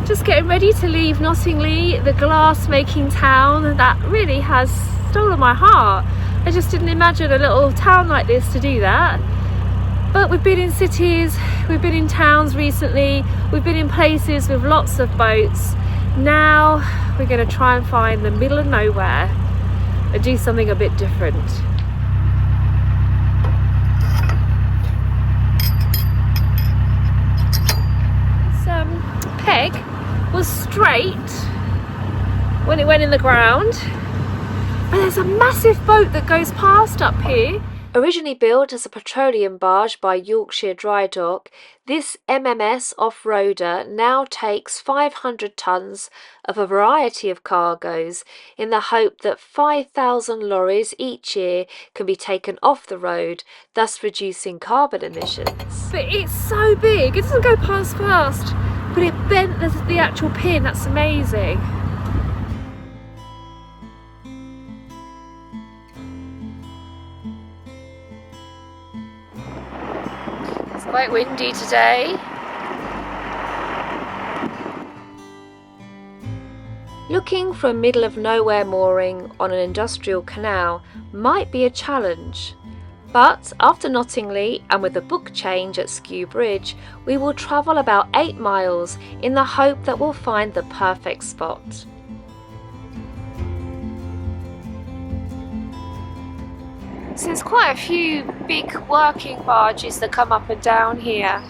Just getting ready to leave Nottingley, the glass-making town that really has stolen my heart. I just didn't imagine a little town like this to do that. But we've been in cities, we've been in towns recently, we've been in places with lots of boats. Now we're going to try and find the middle of nowhere and do something a bit different. This peg was straight when it went in the ground, but there's a massive boat that goes past up here. Originally built as a petroleum barge by Yorkshire Dry Dock, this MMS off-roader now takes 500 tonnes of a variety of cargoes in the hope that 5,000 lorries each year can be taken off the road, thus reducing carbon emissions. But it's so big, it doesn't go past fast, but it bent the actual pin. That's amazing. It's quite windy today. Looking for a middle of nowhere mooring on an industrial canal might be a challenge, but after Nottingley and with a book change at Skew Bridge, we will travel about 8 miles in the hope that we'll find the perfect spot. So there's quite a few big working barges that come up and down here,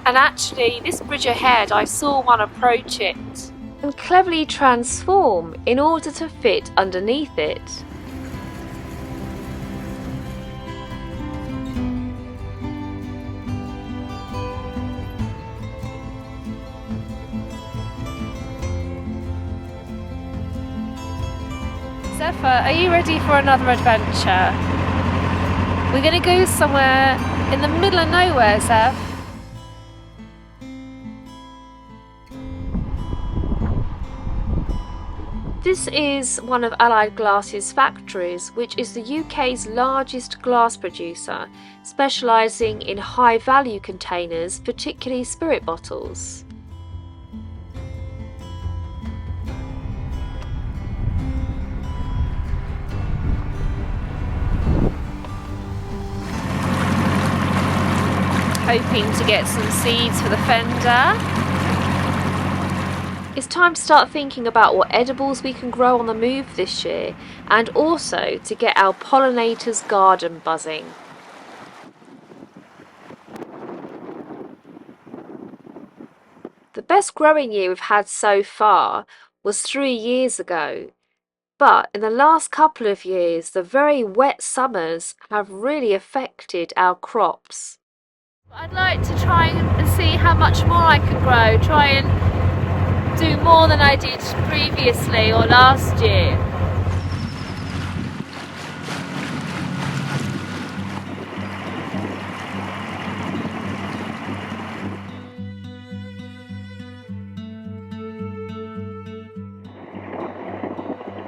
and actually this bridge ahead I saw one approach it and cleverly transform in order to fit underneath it. Zephyr, are you ready for another adventure? We're going to go somewhere in the middle of nowhere, Zeph. This is one of Allied Glass's factories, which is the UK's largest glass producer, specialising in high-value containers, particularly spirit bottles. Hoping to get some seeds for the fender. It's time to start thinking about what edibles we can grow on the move this year, and also to get our pollinators' garden buzzing. The best growing year we've had so far was 3 years ago, but in the last couple of years the very wet summers have really affected our crops. I'd like to try and see how much more I can grow, try and do more than I did previously or last year.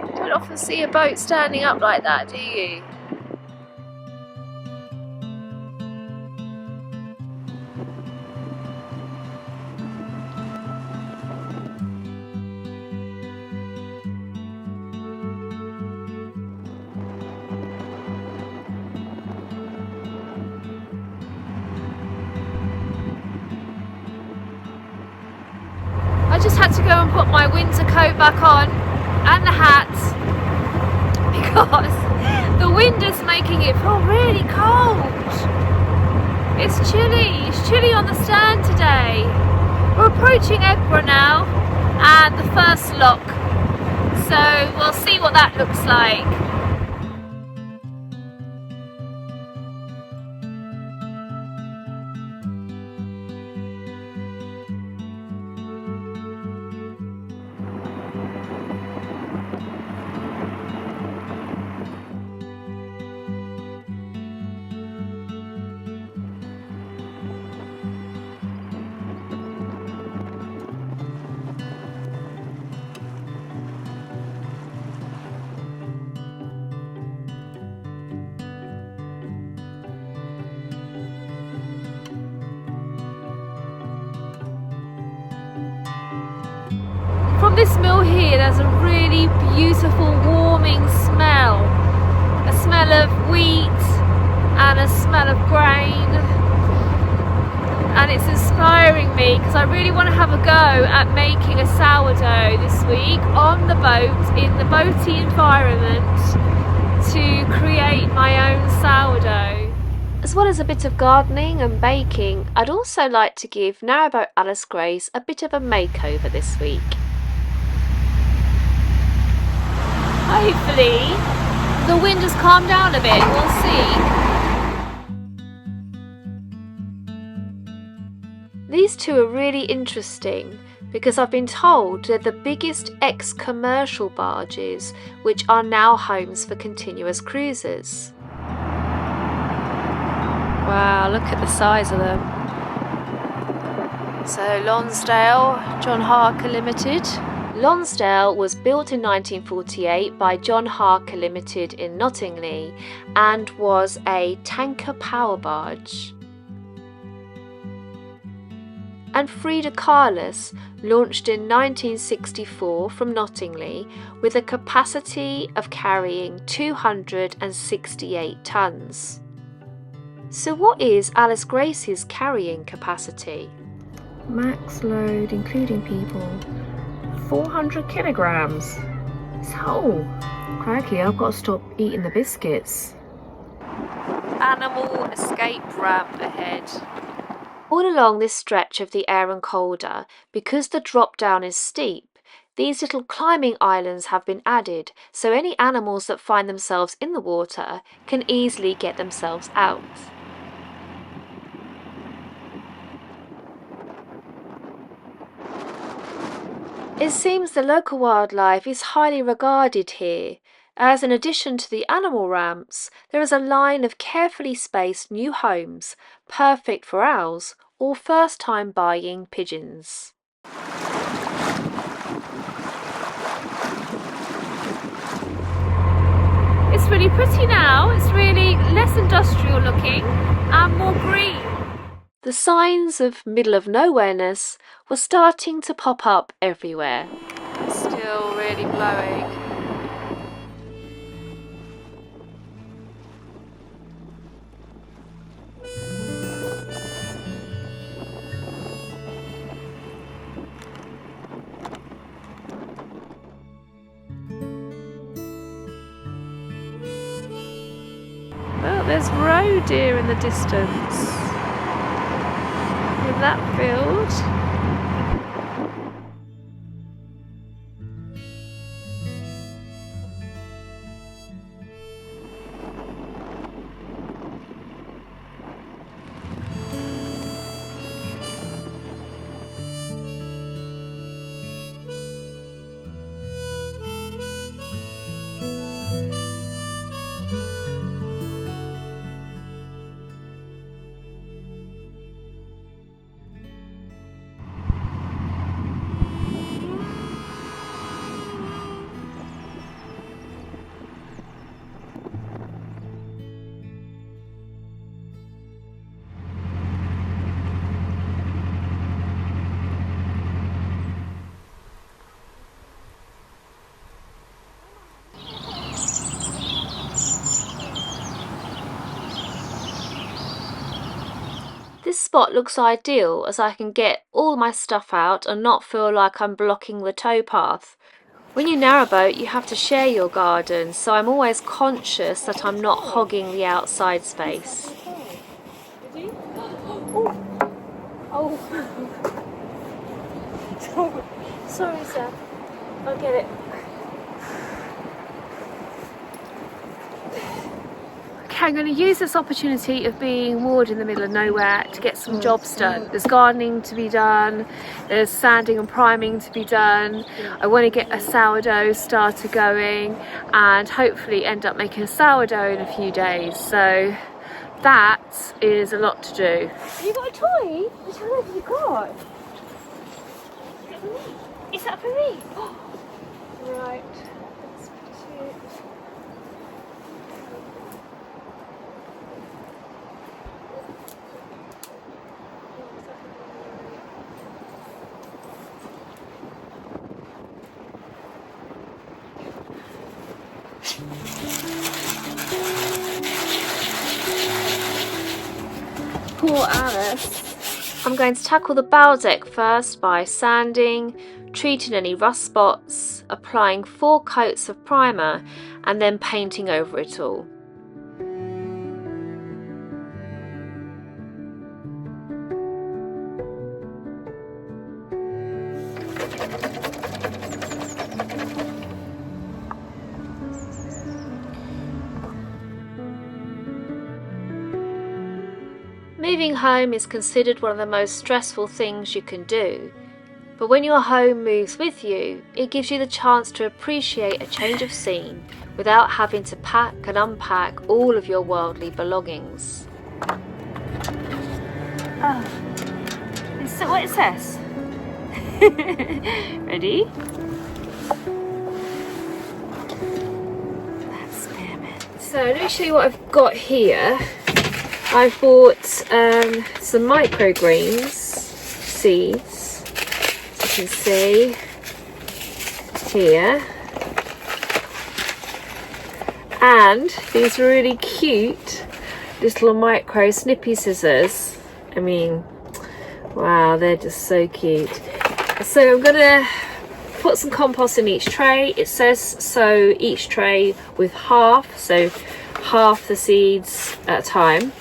You don't often see a boat standing up like that, do you? I just had to go and put my winter coat back on and the hat because the wind is making it feel really cold. It's chilly on the stand today. We're approaching Edinburgh now and the first lock, so we'll see what that looks like. From this mill here, there's a really beautiful warming smell. A smell of wheat and a smell of grain. And it's inspiring me because I really want to have a go at making a sourdough this week on the boat, in the boaty environment, to create my own sourdough. As well as a bit of gardening and baking, I'd also like to give Narrowboat Alice Grace a bit of a makeover this week. Hopefully the wind has calmed down a bit, we'll see. These two are really interesting because I've been told they're the biggest ex-commercial barges which are now homes for continuous cruisers. Wow, look at the size of them. So Lonsdale, John Harker Limited. Lonsdale was built in 1948 by John Harker Limited in Nottingley and was a tanker power barge. And Frida Carlos launched in 1964 from Nottingley with a capacity of carrying 268 tonnes. So what is Alice Grace's carrying capacity? Max load, including people, 400 kilograms. So, crikey, I've got to stop eating the biscuits. Animal escape ramp ahead. All along this stretch of the Aire and Calder, because the drop down is steep, these little climbing islands have been added, so any animals that find themselves in the water can easily get themselves out. It seems the local wildlife is highly regarded here, as in addition to the animal ramps, there is a line of carefully spaced new homes, perfect for owls or first-time buying pigeons. It's really pretty now, it's really less industrial looking and more green. The signs of middle of nowhereness were starting to pop up everywhere. It's still really blowing. Oh, there's roe deer in the distance. In that field. This spot looks ideal as I can get all my stuff out and not feel like I'm blocking the towpath. When you narrowboat, you have to share your garden, so I'm always conscious that I'm not hogging the outside space. Oh. Sorry, sir. I'll get it. Okay, I'm going to use this opportunity of being moored in the middle of nowhere to get some jobs done. There's gardening to be done, there's sanding and priming to be done. I want to get a sourdough starter going and hopefully end up making a sourdough in a few days. So that is a lot to do. Have you got a toy? Which one have you got? Is that for me? Oh. Right. Let's put it. Paris. I'm going to tackle the bow deck first by sanding, treating any rust spots, applying 4 coats of primer and then painting over it all. Moving home is considered one of the most stressful things you can do, but when your home moves with you, it gives you the chance to appreciate a change of scene without having to pack and unpack all of your worldly belongings. Oh, is that what it says? Ready? That's spearmint. So let me show you what I've got here. I've bought some microgreens seeds, as you can see here, and these really cute little micro snippy scissors. I mean, wow, they're just so cute. So I'm gonna put some compost in each tray. It says sow each tray with half, so half the seeds at a time,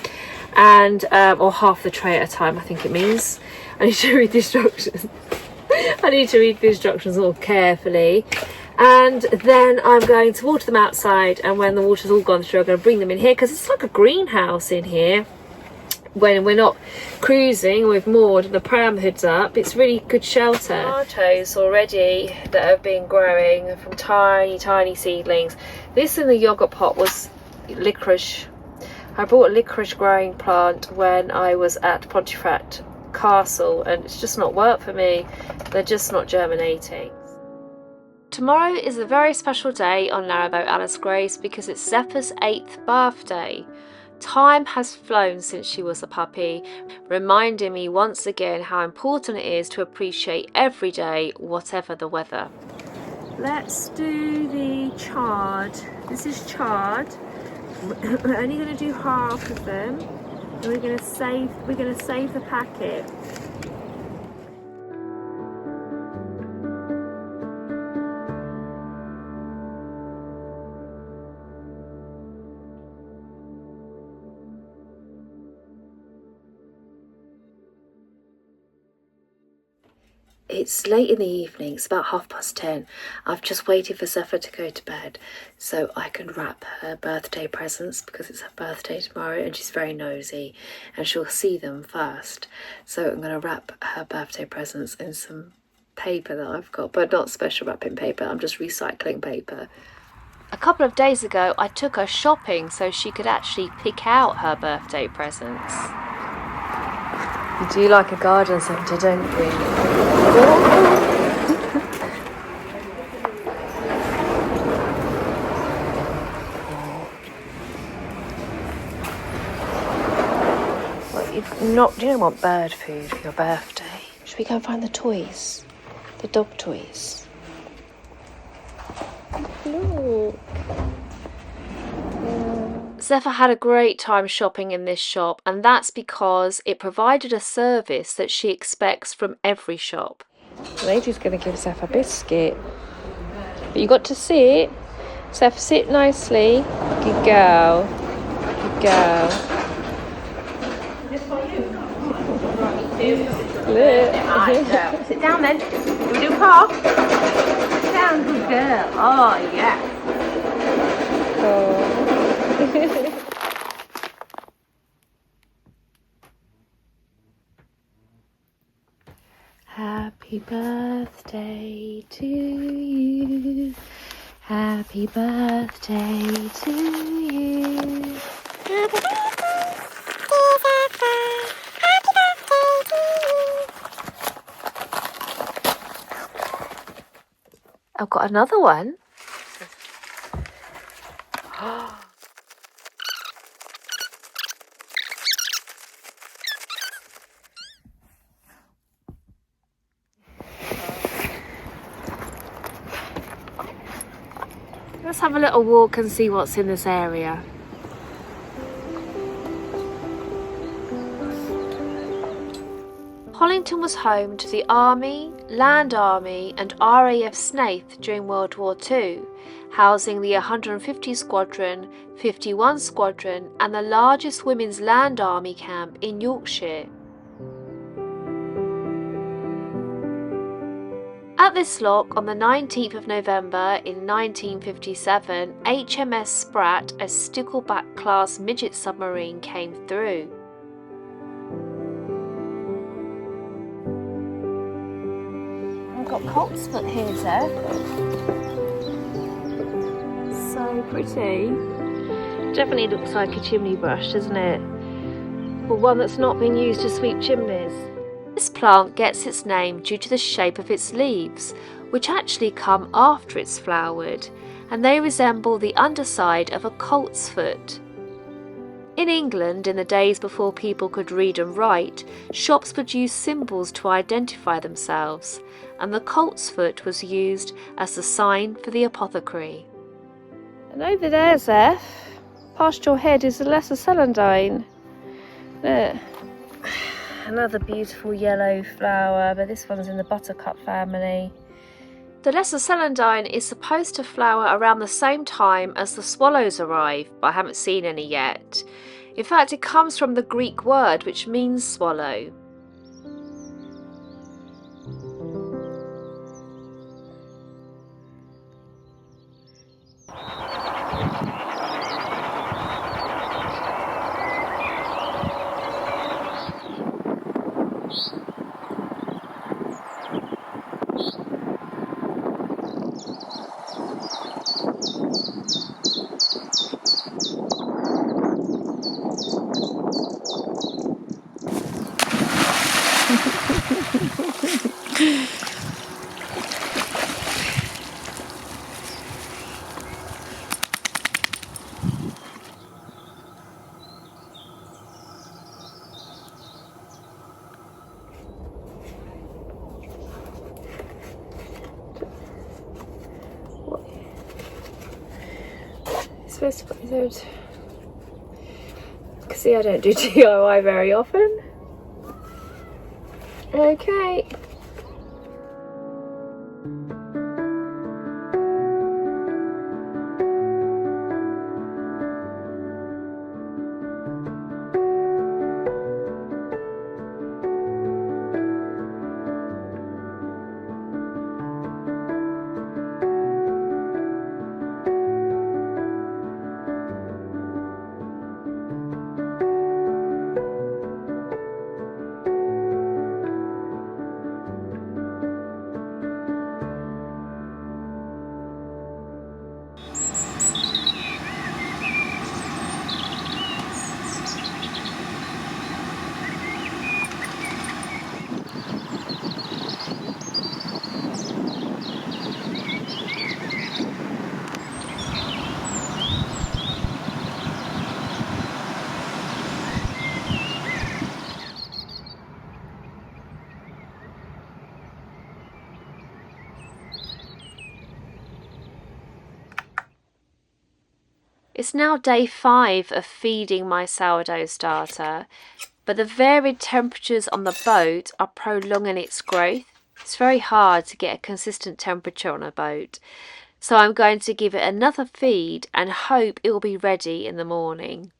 and or half the tray at a time, I think it means. I need to read the instructions. I need to read the instructions all carefully, and then I'm going to water them outside, and when the water's all gone through I'm going to bring them in here because it's like a greenhouse in here. When we're not cruising, we've moored and the pram hood's up, it's really good shelter. Tomatoes already that have been growing from tiny seedlings. This in the yogurt pot was licorice. I bought a licorice growing plant when I was at Pontefract Castle, and it's just not worked for me. They're just not germinating. Tomorrow is a very special day on Narrowboat Alice Grace because it's Zephyr's 8th birthday. Time has flown since she was a puppy, reminding me once again how important it is to appreciate every day, whatever the weather. Let's do the chard. This is chard. We're only going to do half of them, and we're going to save the packet. It's late in the evening, it's about 10:30. I've just waited for Zephyr to go to bed so I can wrap her birthday presents because it's her birthday tomorrow and she's very nosy and she'll see them first. So I'm going to wrap her birthday presents in some paper that I've got, but not special wrapping paper, I'm just recycling paper. A couple of days ago I took her shopping so she could actually pick out her birthday presents. You do like a garden centre, don't you? Well, you don't want bird food for your birthday. Should we go and find the toys? The dog toys? Look. Zephyr had a great time shopping in this shop, and that's because it provided a service that she expects from every shop. The lady's going to give Zephyr a biscuit. But you got to sit. Zephyr, sit nicely. Good girl. Good girl. Look. Sit down then. Do we do car? Sit down, good girl. Oh, yeah. Oh. Happy birthday to you. Happy birthday to you. Happy birthday, Happy birthday to you. I've got another one. Let's have a little walk and see what's in this area. Wellington was home to the Army, Land Army and RAF Snaith during World War II, housing the 150 Squadron, 51 Squadron and the largest women's land army camp in Yorkshire. At this lock on the 19th of November in 1957, HMS Sprat, a Stickleback-class midget submarine, came through. I've got coltsfoot here, Zeph. So pretty. Definitely looks like a chimney brush, doesn't it? But one that's not been used to sweep chimneys. This plant gets its name due to the shape of its leaves, which actually come after it's flowered, and they resemble the underside of a coltsfoot. In England, in the days before people could read and write, shops would use symbols to identify themselves, and the coltsfoot was used as the sign for the apothecary. And over there, Zeph, past your head is the lesser celandine. There. Another beautiful yellow flower, but this one's in the buttercup family. The lesser celandine is supposed to flower around the same time as the swallows arrive, but I haven't seen any yet. In fact, it comes from the Greek word which means swallow. Supposed to put those. See, I don't do DIY very often. Okay. It's now day 5 of feeding my sourdough starter, but the varied temperatures on the boat are prolonging its growth. It's very hard to get a consistent temperature on a boat, so I'm going to give it another feed and hope it will be ready in the morning.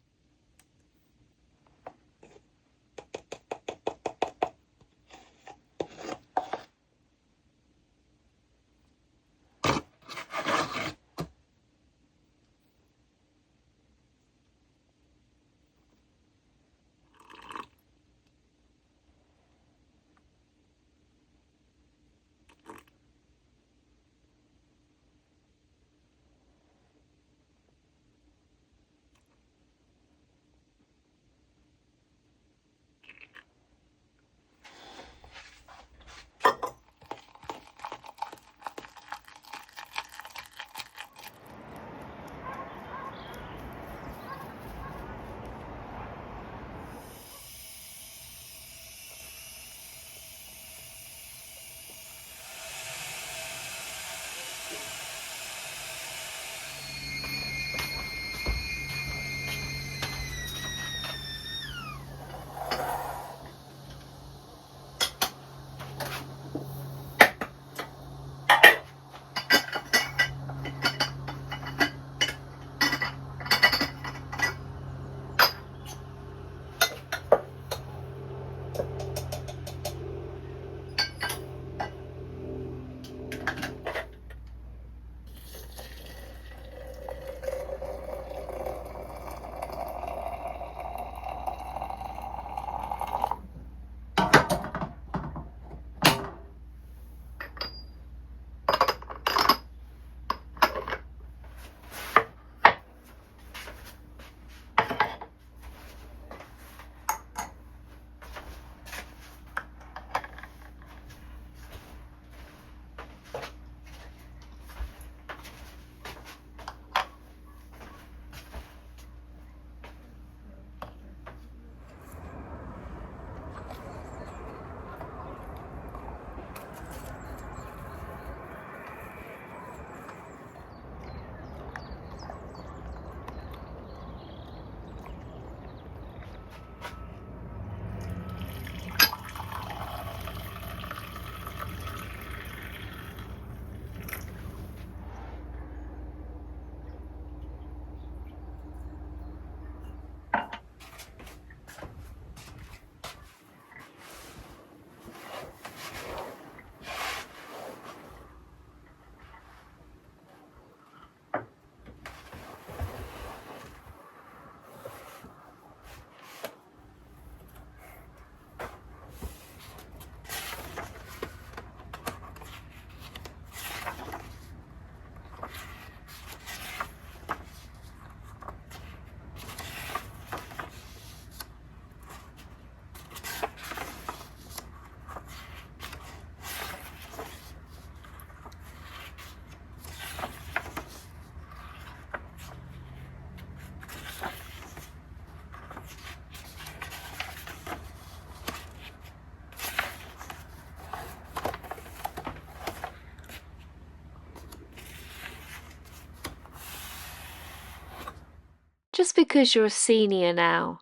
Just because you're a senior now,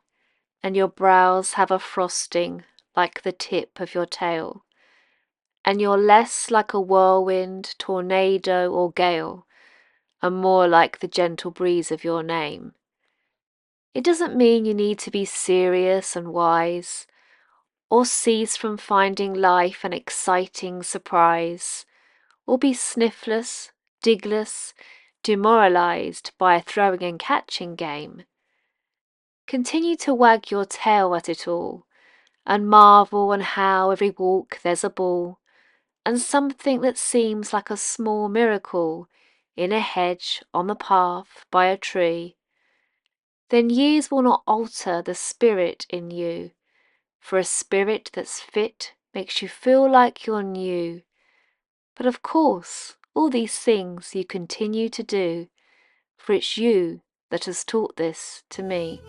and your brows have a frosting like the tip of your tail, and you're less like a whirlwind, tornado, or gale, and more like the gentle breeze of your name. It doesn't mean you need to be serious and wise, or cease from finding life an exciting surprise, or be sniffless, digless, demoralized by a throwing and catching game. Continue to wag your tail at it all, and marvel on how every walk there's a ball, and something that seems like a small miracle in a hedge, on the path, by a tree. Then years will not alter the spirit in you, for a spirit that's fit makes you feel like you're new. But of course, all these things you continue to do, for it's you that has taught this to me.